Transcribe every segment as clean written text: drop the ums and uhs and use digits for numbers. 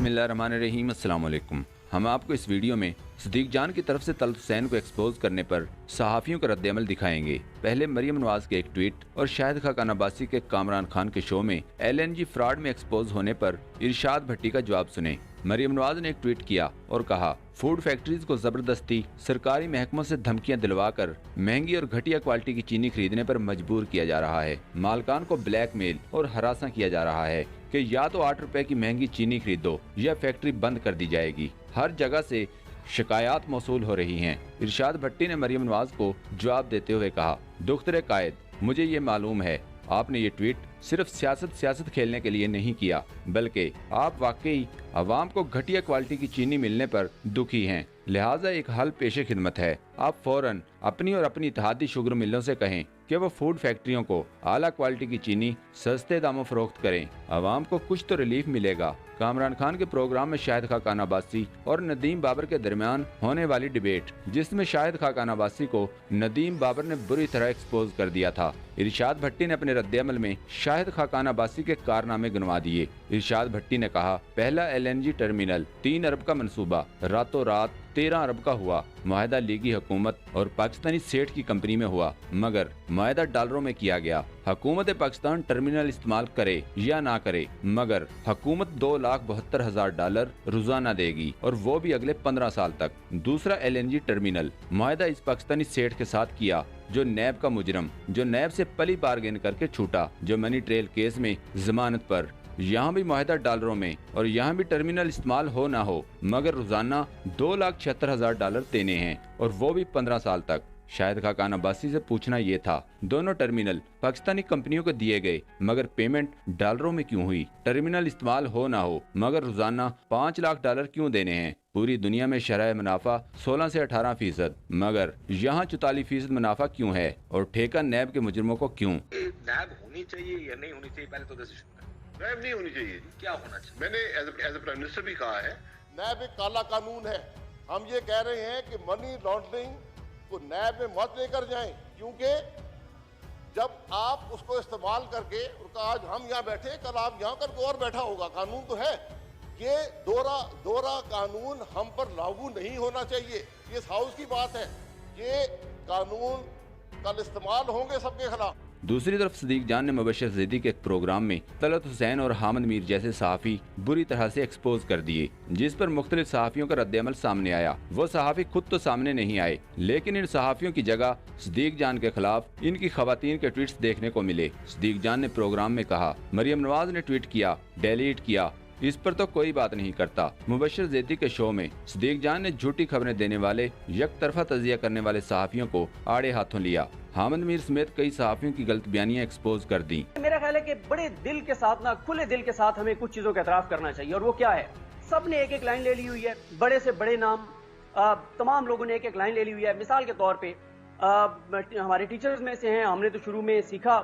बिस्मिल्लाहिर्रहमानिर्रहीम। अस्सलाम वालेकुम। हम आपको इस वीडियो में सदीक जान की तरफ से तलत हुसैन को एक्सपोज करने पर सहाफ़ियों का रद्द-ए-अमल दिखाएंगे। पहले मरियम नवाज के एक ट्वीट और शाहिद खाकान अब्बासी के कामरान खान के शो में LNG फ्रॉड में एक्सपोज होने पर इरशाद भट्टी का जवाब सुने। मरियम नवाज ने एक ट्वीट किया और कहा, फूड फैक्ट्रीज को जबरदस्ती सरकारी महकमों से धमकियां दिलवाकर महंगी और घटिया क्वालिटी की चीनी खरीदने पर मजबूर किया जा रहा है। मालकान को ब्लैकमेल और हरासा किया जा रहा है कि या तो 8 रुपए की महंगी चीनी खरीदो या फैक्ट्री बंद कर दी जाएगी। हर जगह से शिकायत मौसूल हो रही हैं। इरशाद भट्टी ने मरियम नवाज को जवाब देते हुए कहा, दुख्तरे कायद, मुझे ये मालूम है आपने ये ट्वीट सिर्फ सियासत खेलने के लिए नहीं किया, बल्कि आप वाकई अवाम को घटिया क्वालिटी की चीनी मिलने पर दुखी हैं। लिहाजा एक हल पेशे खिदमत है, आप फौरन अपनी और अपनी इत्तेहादी शुगर मिलों से कहें कि वो फूड फैक्ट्रियों को आला क्वालिटी की चीनी सस्ते दामों फरोख्त करें। अवाम को कुछ तो रिलीफ मिलेगा। कामरान खान के प्रोग्राम में शाहिद खाकान अब्बासी और नदीम बाबर के दरमियान होने वाली डिबेट, जिसमें शाहिद खाकान अब्बासी को नदीम बाबर ने बुरी तरह एक्सपोज कर दिया था। इरशाद भट्टी ने अपने रद्द-ए-अमल में शाहिद खाकान अब्बासी के कारनामे गिनवा दिए। इरशाद भट्टी ने कहा, पहला LNG टर्मिनल 3 अरब का मंसूबा रातों रात 13 अरब का हुआ। मुआहदा लीगी हुकूमत और पाकिस्तानी सेठ की कंपनी में हुआ, मगर मुआहदा डॉलरों में किया गया। हुकूमत पाकिस्तान टर्मिनल इस्तेमाल करे या ना करे, मगर हुकूमत $2,72,000 रोजाना देगी और वो भी अगले 15 साल तक। दूसरा LNG टर्मिनल मुआहदा इस पाकिस्तानी सेठ के साथ किया जो नैब का मुजरम, जो नैब से पली बारगेन करके छूटा, जो मनी ट्रेल केस में जमानत पर। यहाँ भी मुआहदा डॉलरों में और यहाँ भी टर्मिनल इस्तेमाल हो ना हो, मगर रोजाना $2,76,000 देने हैं और वो भी 15 साल तक। शाहिद खाकान अब्बासी से पूछना ये था, दोनों टर्मिनल पाकिस्तानी कंपनियों को दिए गए, मगर पेमेंट डॉलरों में क्यों हुई? टर्मिनल इस्तेमाल हो ना हो, मगर रोजाना $5 लाख क्यों देने हैं? पूरी दुनिया में शरह मुनाफा 16 से 18%, मगर यहाँ 44% मुनाफा क्यों है? और ठेका नैब के मुजरिमों को क्यों? नैब होनी चाहिए या नहीं होनी चाहिए, पहले तो डिसीजन। नैब नहीं होनी चाहिए। क्या होना चाहिए? मैंने एज ए प्राइम मिनिस्टर भी कहा है, नैब एक काला कानून है। हम ये कह रहे हैं कि मनी लॉन्ड्रिंग को नैब में मत लेकर जाएं, क्योंकि जब आप उसको इस्तेमाल करके आज हम यहाँ बैठे, कल आप यहाँ कर और बैठा होगा। कानून तो है, ये दोहरा कानून हम पर लागू नहीं होना चाहिए। ये हाउस की बात है, ये कानून कल इस्तेमाल होंगे सबके खिलाफ। दूसरी तरफ सदीक जान ने मुबश्शिर ज़ैदी के एक प्रोग्राम में तलत हुसैन और हामिद मीर जैसे सहाफ़ी बुरी तरह से एक्सपोज कर दिए, जिस पर मुख्तलिफ सहाफ़ियों का रद्द-ए-अमल सामने आया। वो सहाफ़ी खुद तो सामने नहीं आए, लेकिन इन सहाफ़ियों की जगह सदीक जान के खिलाफ इनकी खवातीन के ट्वीट्स देखने को मिले। सदीक जान ने प्रोग्राम में कहा, मरियम नवाज ने ट्वीट किया, डिलीट किया, इस पर तो कोई बात नहीं करता। मुबश्शिर ज़ैदी के शो में सदीक जान ने झूठी खबरें देने वाले, एक तरफा तज़िया करने वाले सहाफ़ियों को आड़े हाथों लिया। हामिद मीर समेत कई सहाफ़ियों की गलत बयानियां एक्सपोज कर दी। मेरा ख्याल है कि बड़े दिल के साथ ना, खुले दिल के साथ हमें कुछ चीजों का एतराफ़ करना चाहिए, और वो क्या है? सब ने एक एक लाइन ले ली हुई है, बड़े से बड़े नाम, तमाम लोगों ने एक एक लाइन ले ली हुई है। मिसाल के तौर पे हमारे टीचर्स में से हैं, हमने तो शुरू में सीखा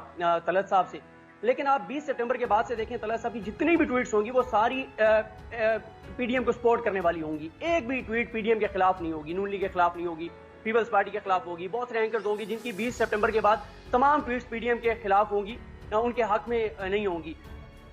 तलत साहब से, लेकिन आप 20 सितंबर के बाद से देखें, तलत साहब की जितनी भी ट्वीट्स होंगी वो सारी PDM को सपोर्ट करने वाली होंगी। एक भी ट्वीट PDM के खिलाफ नहीं होगी, नून लीग के खिलाफ नहीं होगी, पीपल्स पार्टी के खिलाफ होगी। बहुत से एंकर्स होंगी जिनकी 20 सितंबर के बाद तमाम ट्वीट्स PDM के खिलाफ होंगी, उनके हक में नहीं होंगी।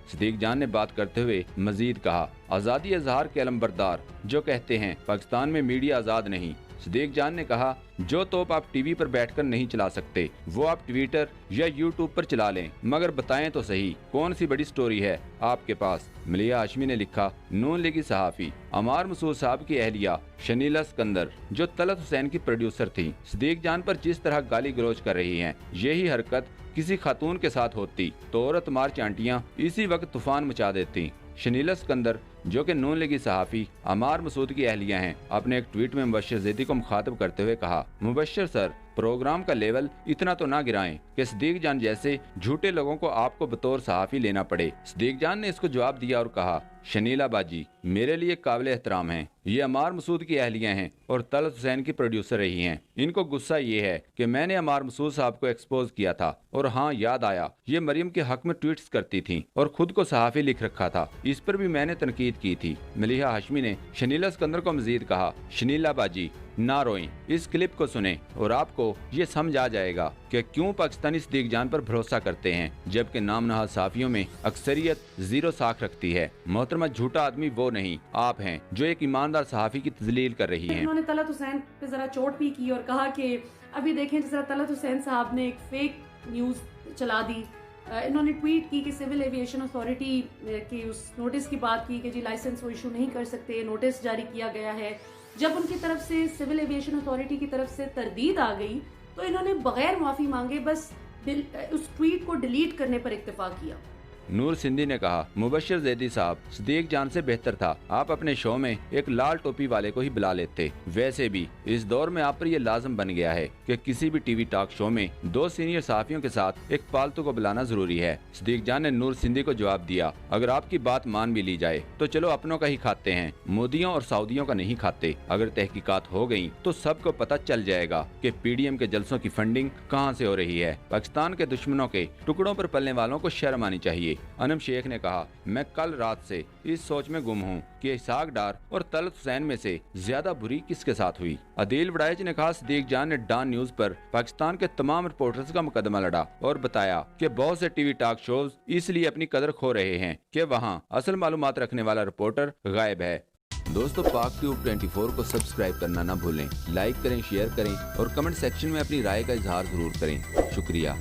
सदीक जान ने बात करते हुए मजीद कहा, आज़ादी इज़हार के अलमबरदार जो कहते हैं पाकिस्तान में मीडिया आज़ाद नहीं। सदीक जान ने कहा, जो तोप आप टीवी पर बैठकर नहीं चला सकते, वो आप ट्विटर या यूट्यूब पर चला लें, मगर बताएं तो सही कौन सी बड़ी स्टोरी है आपके पास? मलिहा हाशमी ने लिखा, नून लीगी सहाफ़ी अमार मसूद साहब की अहलिया शनीला सिकंदर जो तलत हुसैन की प्रोड्यूसर थी, सदीक जान पर जिस तरह गाली गलौज कर रही हैं, यही हरकत किसी खातून के साथ होती तो औरत मार्च आंटियां इसी वक्त तूफान मचा देती। शनीला सिकंदर जो कि नून लीगी सहाफ़ी अमार मसूद की अहलिया हैं, अपने एक ट्वीट में मुबश्शिर ज़ैदी को मुखातब करते हुए कहा, मुबश्शिर सर, प्रोग्राम का लेवल इतना तो ना गिराएं कि सदीक जान जैसे झूठे लोगों को आपको बतौर सहाफ़ी लेना पड़े। सदीक जान ने इसको जवाब दिया और कहा, शनीला बाजी मेरे लिए काबिल एहतराम हैं, ये अमार मसूद की अहलिया हैं और तलत हुसैन की प्रोड्यूसर रही हैं। इनको गुस्सा ये है कि मैंने अमार मसूद साहब को एक्सपोज किया था, और हाँ याद आया, ये मरियम के हक में ट्वीट्स करती थी और खुद को सहाफ़ी लिख रखा था, इस पर भी मैंने तनकीद की थी। मलिहा हाशमी ने शनीला सिकंदर को मजीद कहा, शनीला बाजी ना रोएं, इस क्लिप को सुने और आपको ये समझ आ जाएगा कि क्यों पाकिस्तानी सदीक जान पर भरोसा करते हैं, जबकि नामनहाद सहाफ़ियों में अक्सरियत जीरो साख रखती है। मोहतरम मोहतरमा झूठा आदमी वो नहीं, आप हैं जो एक ईमानदार सहाफी की तजलील कर रही हैं। इन्होंने तलत हुसैन पे जरा चोट भी की और कहा कि अभी देखें जिस तरह तलत हुसैन साहब ने एक फेक न्यूज़ चला दी। इन्होंने ट्वीट की कि सिविल एविएशन अथॉरिटी की उस नोटिस की बात की कि जी लाइसेंस वो इशू नहीं कर सकते, नोटिस जारी किया गया है। जब उनकी तरफ से सिविल एविएशन अथॉरिटी की तरफ से तरदीद आ गई तो इन्होंने बगैर माफ़ी मांगे बस उस ट्वीट को डिलीट करने पर इत्तेफाक किया। नूर सिंधी ने कहा, मुबश्शिर जैदी साहब सिद्दीक जान से बेहतर था आप अपने शो में एक लाल टोपी वाले को ही बुला लेते। वैसे भी इस दौर में आप पर ये लाजम बन गया है कि किसी भी टीवी टॉक शो में 2 सीनियर सहाफियों के साथ एक पालतू को बुलाना जरूरी है। सिद्दीक जान ने नूर सिंधी को जवाब दिया, अगर आपकी बात मान भी ली जाए तो चलो अपनों का ही खाते हैं, मोदियों और सऊदियों का नहीं खाते। अगर तहकीकात हो गयी तो सबको पता चल जाएगा कि PDM के जलसों की फंडिंग कहाँ से हो रही है। पाकिस्तान के दुश्मनों के टुकड़ों पर पलने वालों को शर्म आनी चाहिए। अनम शेख ने कहा, मैं कल रात से इस सोच में गुम हूँ कि इसहाक डार और तलत हुसैन में से ज्यादा बुरी किसके साथ हुई। अदील वड़ाइच ने कहा, सिद्दीक जान ने डॉन न्यूज पर पाकिस्तान के तमाम रिपोर्टर्स का मुकदमा लड़ा और बताया कि बहुत से टीवी टॉक शोज इसलिए अपनी कदर खो रहे हैं कि वहाँ असल मालूमात रखने वाला रिपोर्टर गायब है। दोस्तों, पाक ट्यूब 24 को सब्सक्राइब करना ना भूलें, लाइक करें, शेयर करें और कमेंट सेक्शन में अपनी राय का इजहार जरूर करें। शुक्रिया।